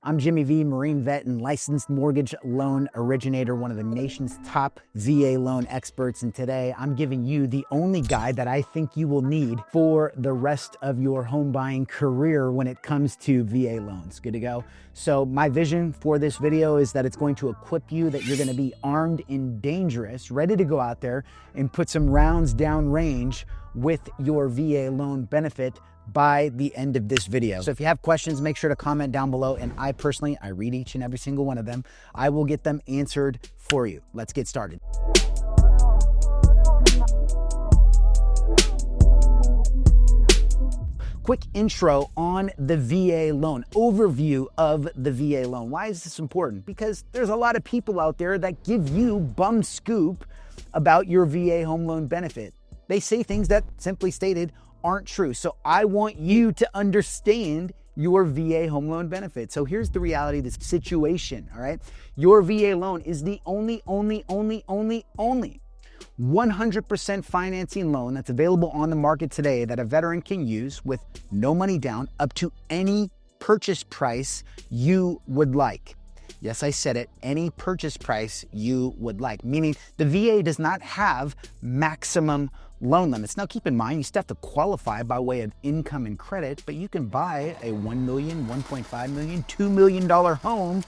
I'm Jimmy V, Marine vet and licensed mortgage loan originator, one of the nation's top VA loan experts. And today I'm giving you the only guide that I think you will need for the rest of your home buying career when it comes to VA loans. Good to go? So my vision for this video is that it's going to equip you, that you're going to be armed and dangerous, ready to go out there and put some rounds down range with your VA loan benefit by the end of this video. So if you have questions, make sure to comment down below. And I read each and every single one of them. I will get them answered for you. Let's get started. Quick intro on the VA loan, overview of the VA loan. Why is this important? Because there's a lot of people out there that give you bum scoop about your VA home loan benefit. They say things that, simply stated, aren't true. So I want you to understand your VA home loan benefit. So here's the reality of this situation, all right? Your VA loan is the only 100% financing loan that's available on the market today that a veteran can use with no money down up to any purchase price you would like. Yes, I said it, any purchase price you would like, meaning the VA does not have maximum loan limits. Now keep in mind, you still have to qualify by way of income and credit, but you can buy a $1 million, $1.5 million, $2 million home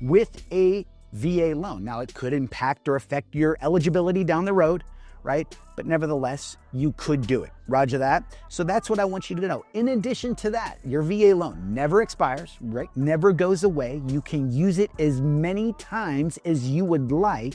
with a VA loan. Now it could impact or affect your eligibility down the road, right? But nevertheless, you could do it. Roger that. So that's what I want you to know. In addition to that, your VA loan never expires, right? Never goes away. You can use it as many times as you would like,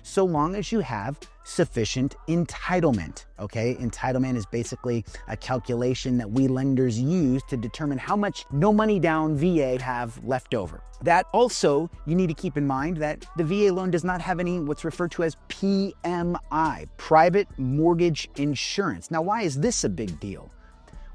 so long as you have sufficient entitlement, okay? Entitlement is basically a calculation that we lenders use to determine how much no money down VA have left over. That also, you need to keep in mind that the VA loan does not have any what's referred to as PMI, private mortgage insurance. Now, why is this a big deal?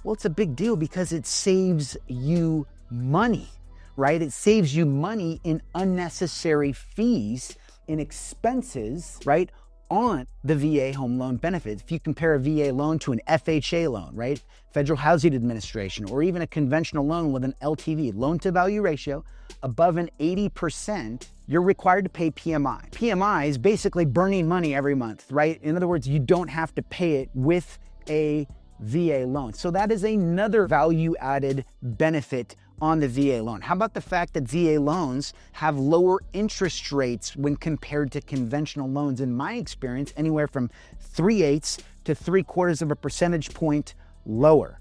Well, it's a big deal because it saves you money, right? It saves you money in unnecessary fees and expenses, right, on the VA home loan benefits. If you compare a VA loan to an FHA loan, right, Federal Housing Administration, or even a conventional loan with an LTV, loan to value ratio, above an 80%, you're required to pay PMI. PMI is basically burning money every month, right? In other words, you don't have to pay it with a VA loan. So that is another value-added benefit on the VA loan. How about the fact that VA loans have lower interest rates when compared to conventional loans? In my experience, anywhere from 3/8 to 3/4 of a percentage point lower.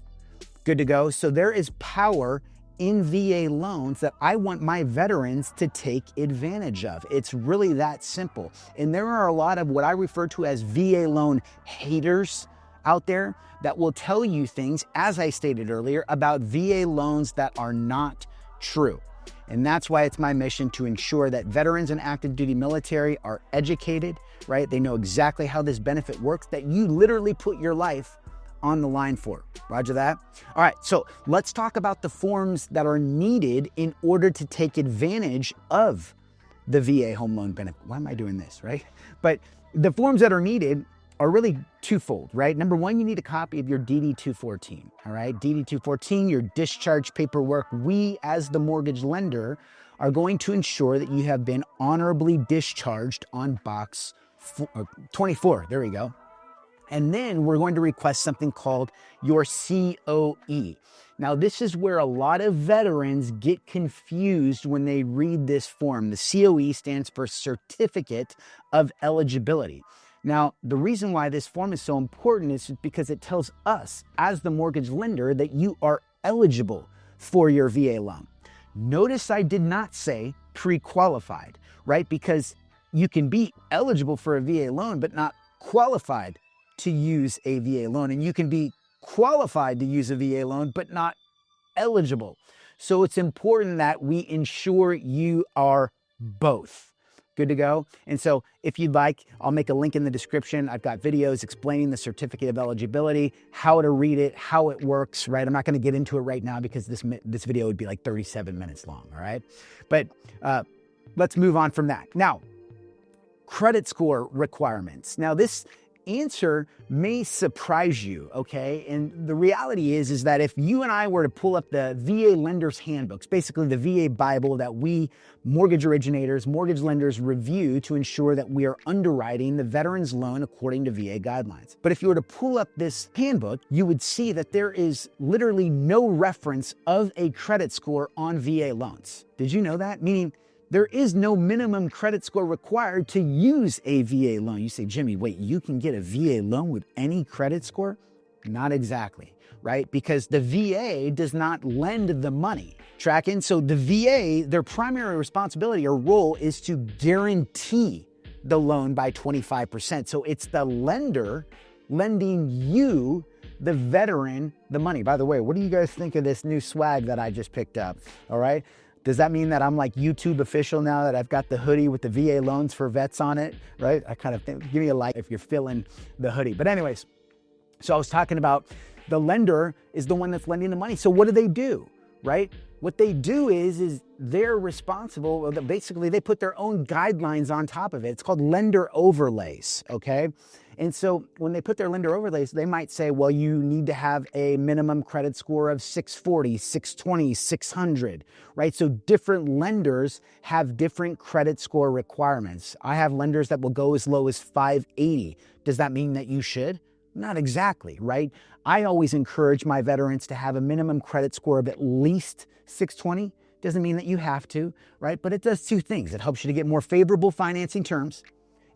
Good to go. So there is power in VA loans that I want my veterans to take advantage of. It's really that simple. And there are a lot of what I refer to as VA loan haters out there that will tell you things, as I stated earlier, about VA loans that are not true. And that's why it's my mission to ensure that veterans and active duty military are educated, right? They know exactly how this benefit works, that you literally put your life on the line for. Roger that? All right, so let's talk about the forms that are needed in order to take advantage of the VA home loan benefit. Why am I doing this, right? But the forms that are needed are really twofold, right? Number one, you need a copy of your DD-214, all right? DD-214, your discharge paperwork. We, as the mortgage lender, are going to ensure that you have been honorably discharged on box 24. There we go. And then we're going to request something called your COE. Now, this is where a lot of veterans get confused when they read this form. The COE stands for Certificate of Eligibility. Now, the reason why this form is so important is because it tells us, as the mortgage lender, that you are eligible for your VA loan. Notice I did not say pre-qualified, right? Because you can be eligible for a VA loan, but not qualified to use a VA loan. And you can be qualified to use a VA loan, but not eligible. So it's important that we ensure you are both. Good to go. And so if you'd like, I'll make a link in the description. I've got videos explaining the certificate of eligibility, how to read it, how it works, right? I'm not going to get into it right now because this video would be like 37 minutes long, all right? But let's move on from that. Now, credit score requirements. Now, this answer may surprise you, okay? And the reality is that if you and I were to pull up the VA Lenders Handbooks, basically the VA Bible that we mortgage originators, mortgage lenders review to ensure that we are underwriting the veteran's loan according to VA guidelines. But if you were to pull up this handbook, you would see that there is literally no reference of a credit score on VA loans. Did you know that? Meaning, there is no minimum credit score required to use a VA loan. You say, Jimmy, wait, you can get a VA loan with any credit score? Not exactly, right? Because the VA does not lend the money. Tracking? So the VA, their primary responsibility or role is to guarantee the loan by 25%. So it's the lender lending you, the veteran, the money. By the way, what do you guys think of this new swag that I just picked up? All right. Does that mean that I'm like YouTube official now, that I've got the hoodie with the VA loans for vets on it, right? I kind of think, give me a like if you're feeling the hoodie. But anyways, so I was talking about the lender is the one that's lending the money. So what do, right? What they do is they're responsible. Basically, they put their own guidelines on top of it. It's called lender overlays, okay? And so when they put their lender overlays, they might say, well, you need to have a minimum credit score of 640, 620, 600, right? So different lenders have different credit score requirements. I have lenders that will go as low as 580. Does that mean that you should? Not exactly, right? I always encourage my veterans to have a minimum credit score of at least 620. Doesn't mean that you have to, right? But it does two things. It helps you to get more favorable financing terms.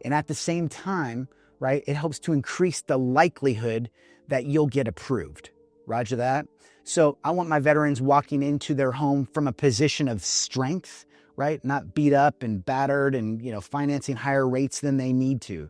And at the same time, right, it helps to increase the likelihood that you'll get approved. Roger that. So I want my veterans walking into their home from a position of strength, right? Not beat up and battered and, financing higher rates than they need to,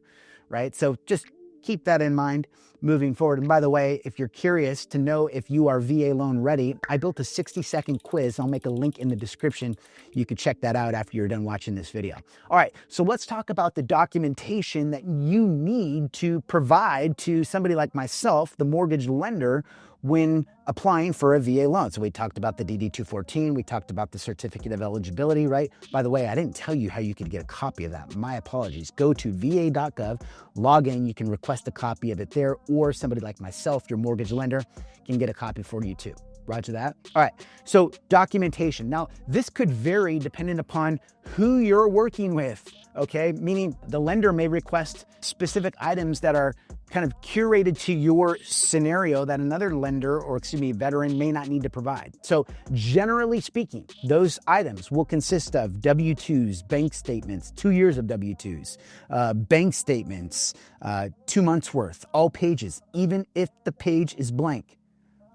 right? So just keep that in mind moving forward. And by the way, if you're curious to know if you are VA loan ready, I built a 60-second quiz. I'll make a link in the description. You can check that out after you're done watching this video. All right, so let's talk about the documentation that you need to provide to somebody like myself, the mortgage lender, when applying for a VA loan. So we talked about the DD-214, we talked about the certificate of eligibility, right? By the way, I didn't tell you how you could get a copy of that. My apologies. Go to va.gov, log in, you can request a copy of it there, or somebody like myself, your mortgage lender, can get a copy for you too. Roger that. All right, so documentation. Now, this could vary depending upon who you're working with, okay? Meaning the lender may request specific items that are kind of curated to your scenario that another lender or, veteran may not need to provide. So generally speaking, those items will consist of W-2s, bank statements, 2 years of W-2s, bank statements, 2 months worth, all pages, even if the page is blank.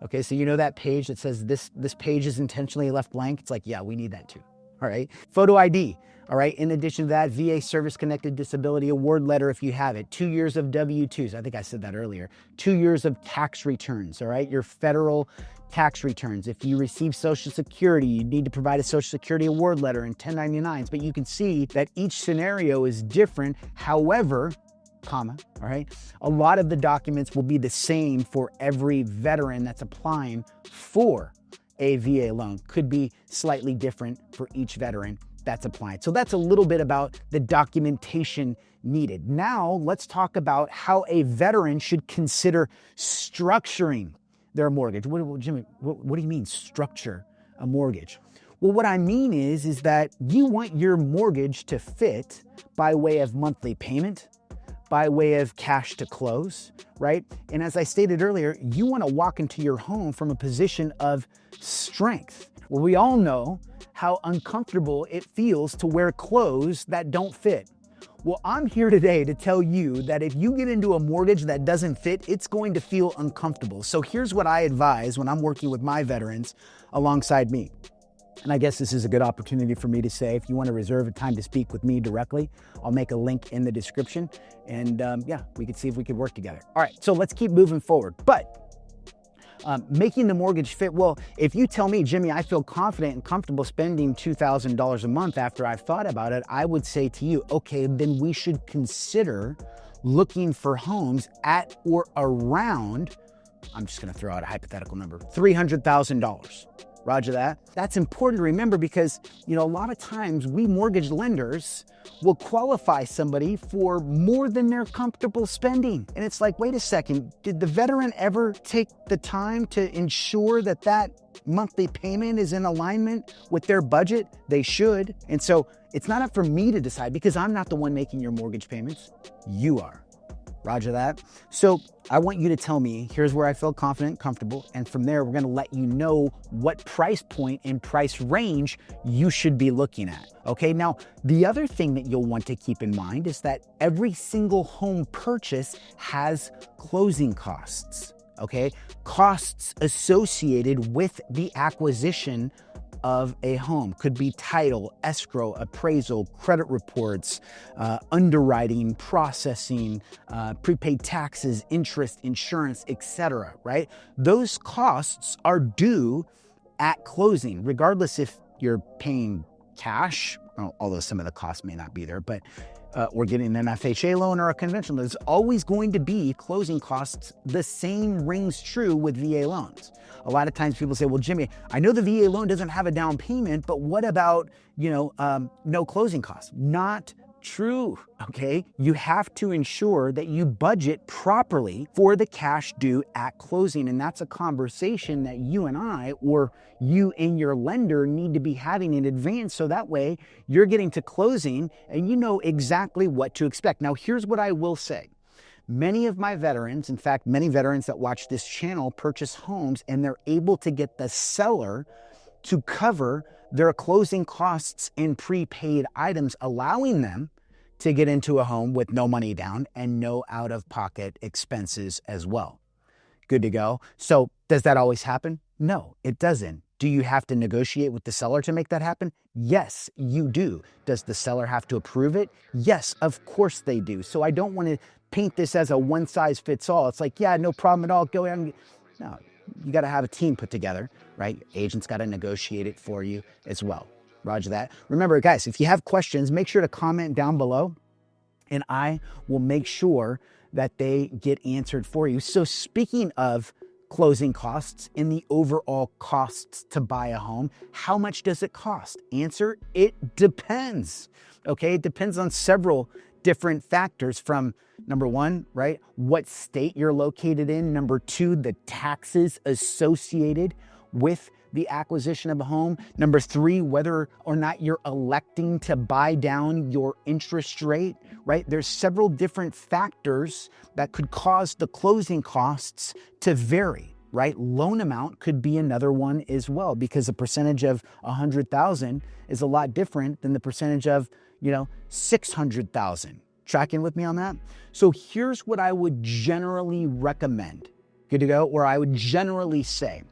Okay, so you know that page that says this page is intentionally left blank? It's like, yeah, we need that too, all right? Photo ID, all right? In addition to that, VA Service-Connected Disability Award Letter if you have it, 2 years of W-2s, I think I said that earlier, 2 years of tax returns, all right? Your federal tax returns. If you receive Social Security, you need to provide a Social Security Award Letter and 1099s, but you can see that each scenario is different. However, all right, a lot of the documents will be the same for every veteran that's applying for a VA loan. Could be slightly different for each veteran that's applying. So that's a little bit about the documentation needed. Now let's talk about how a veteran should consider structuring their mortgage. Jimmy, what do you mean structure a mortgage? Well, what I mean is that you want your mortgage to fit by way of monthly payment, by way of cash to close, right? And as I stated earlier, you want to walk into your home from a position of strength. Well, we all know how uncomfortable it feels to wear clothes that don't fit. Well, I'm here today to tell you that if you get into a mortgage that doesn't fit, it's going to feel uncomfortable. So here's what I advise when I'm working with my veterans alongside me. And I guess this is a good opportunity for me to say, if you want to reserve a time to speak with me directly, I'll make a link in the description. And we could see if we could work together. All right, so let's keep moving forward. But making the mortgage fit, well, if you tell me, Jimmy, I feel confident and comfortable spending $2,000 a month after I've thought about it, I would say to you, okay, then we should consider looking for homes at or around, I'm just going to throw out a hypothetical number, $300,000. Roger that. That's important to remember because, a lot of times we mortgage lenders will qualify somebody for more than they're comfortable spending. And it's like, wait a second, did the veteran ever take the time to ensure that that monthly payment is in alignment with their budget? They should. And so it's not up for me to decide because I'm not the one making your mortgage payments. You are. Roger that. So I want you to tell me, here's where I feel confident, comfortable, and from there, we're gonna let you know what price point and price range you should be looking at, okay? Now, the other thing that you'll want to keep in mind is that every single home purchase has closing costs, okay? Costs associated with the acquisition of a home. Could be title, escrow, appraisal, credit reports, underwriting, processing, prepaid taxes, interest, insurance, etc., right? Those costs are due at closing, regardless if you're paying cash, although some of the costs may not be there, but or getting an FHA loan or a conventional, there's always going to be closing costs. The same rings true with VA loans. A lot of times people say, well, Jimmy, I know the VA loan doesn't have a down payment, but what about, no closing costs? Not true, okay? You have to ensure that you budget properly for the cash due at closing. And that's a conversation that you and I, or you and your lender, need to be having in advance. So that way you're getting to closing and you know exactly what to expect. Now, here's what I will say. Many of my veterans, in fact, many veterans that watch this channel purchase homes and they're able to get the seller to cover their closing costs and prepaid items, allowing them to get into a home with no money down and no out-of-pocket expenses as well. Good to go. So does that always happen? No, it doesn't. Do you have to negotiate with the seller to make that happen? Yes, you do. Does the seller have to approve it? Yes, of course they do. So I don't want to paint this as a one-size-fits-all. It's like, yeah, no problem at all. Go ahead. No, you got to have a team put together, right? Agent's got to negotiate it for you as well. Roger that. Remember, guys, if you have questions, make sure to comment down below and I will make sure that they get answered for you. So speaking of closing costs and the overall costs to buy a home, how much does it cost? Answer, it depends. Okay, it depends on several different factors from number one, right? What state you're located in. Number two, the taxes associated with the acquisition of a home. Number three, whether or not you're electing to buy down your interest rate, right? There's several different factors that could cause the closing costs to vary, right? Loan amount could be another one as well, because a percentage of 100,000 is a lot different than the percentage of, 600,000. Tracking with me on that? So here's what I would generally recommend. Good to go? Or I would generally say,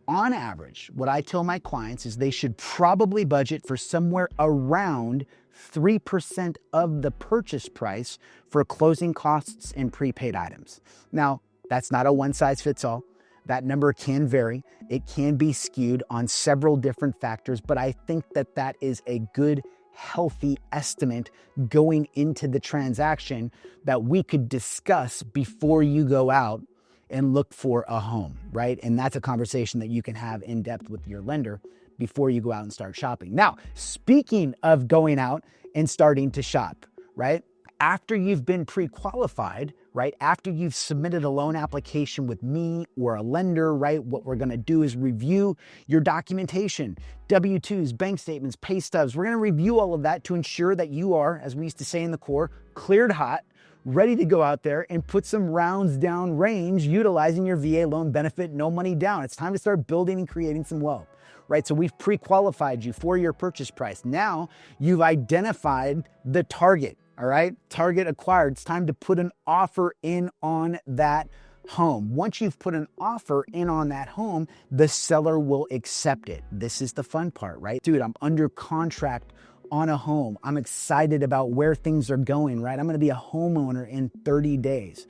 on average, what I tell my clients is they should probably budget for somewhere around 3% of the purchase price for closing costs and prepaid items. Now, that's not a one-size-fits-all. That number can vary. It can be skewed on several different factors, but I think that that is a good, healthy estimate going into the transaction that we could discuss before you go out and look for a home, right? And that's a conversation that you can have in depth with your lender before you go out and start shopping. Now, speaking of going out and starting to shop, right? After you've been pre-qualified, right? After you've submitted a loan application with me or a lender, right? What we're gonna do is review your documentation, W-2s, bank statements, pay stubs. We're gonna review all of that to ensure that you are, as we used to say in the Corps, cleared hot, ready to go out there and put some rounds down range utilizing your VA loan benefit, no money down. It's time to start building and creating some wealth, right? So we've pre-qualified you for your purchase price. Now you've identified the target, all right? Target acquired. It's time to put an offer in on that home. Once you've put an offer in on that home, the seller will accept it. This is the fun part, right? Dude, I'm under contract on a home. I'm excited about where things are going, right? I'm gonna be a homeowner in 30 days.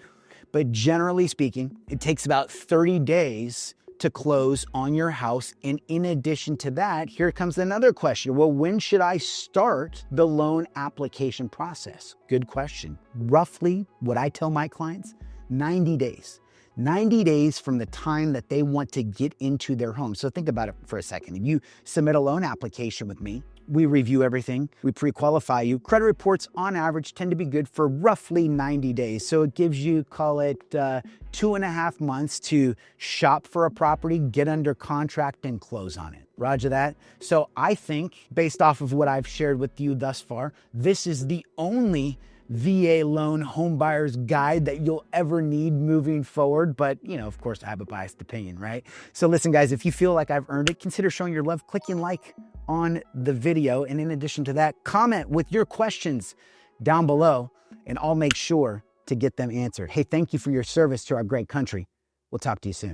But generally speaking, it takes about 30 days to close on your house. And in addition to that, here comes another question. Well, when should I start the loan application process? Good question. Roughly what I tell my clients, 90 days. 90 days from the time that they want to get into their home. So think about it for a second. If you submit a loan application with me, we review everything, we pre-qualify you. Credit reports on average tend to be good for roughly 90 days. So it gives you, call it 2.5 months to shop for a property, get under contract and close on it. Roger that. So I think based off of what I've shared with you thus far, this is the only VA loan home buyer's guide that you'll ever need moving forward. But, of course, I have a biased opinion, right? So listen, guys, if you feel like I've earned it, consider showing your love, clicking like on the video. And in addition to that, comment with your questions down below, and I'll make sure to get them answered. Hey, thank you for your service to our great country. We'll talk to you soon.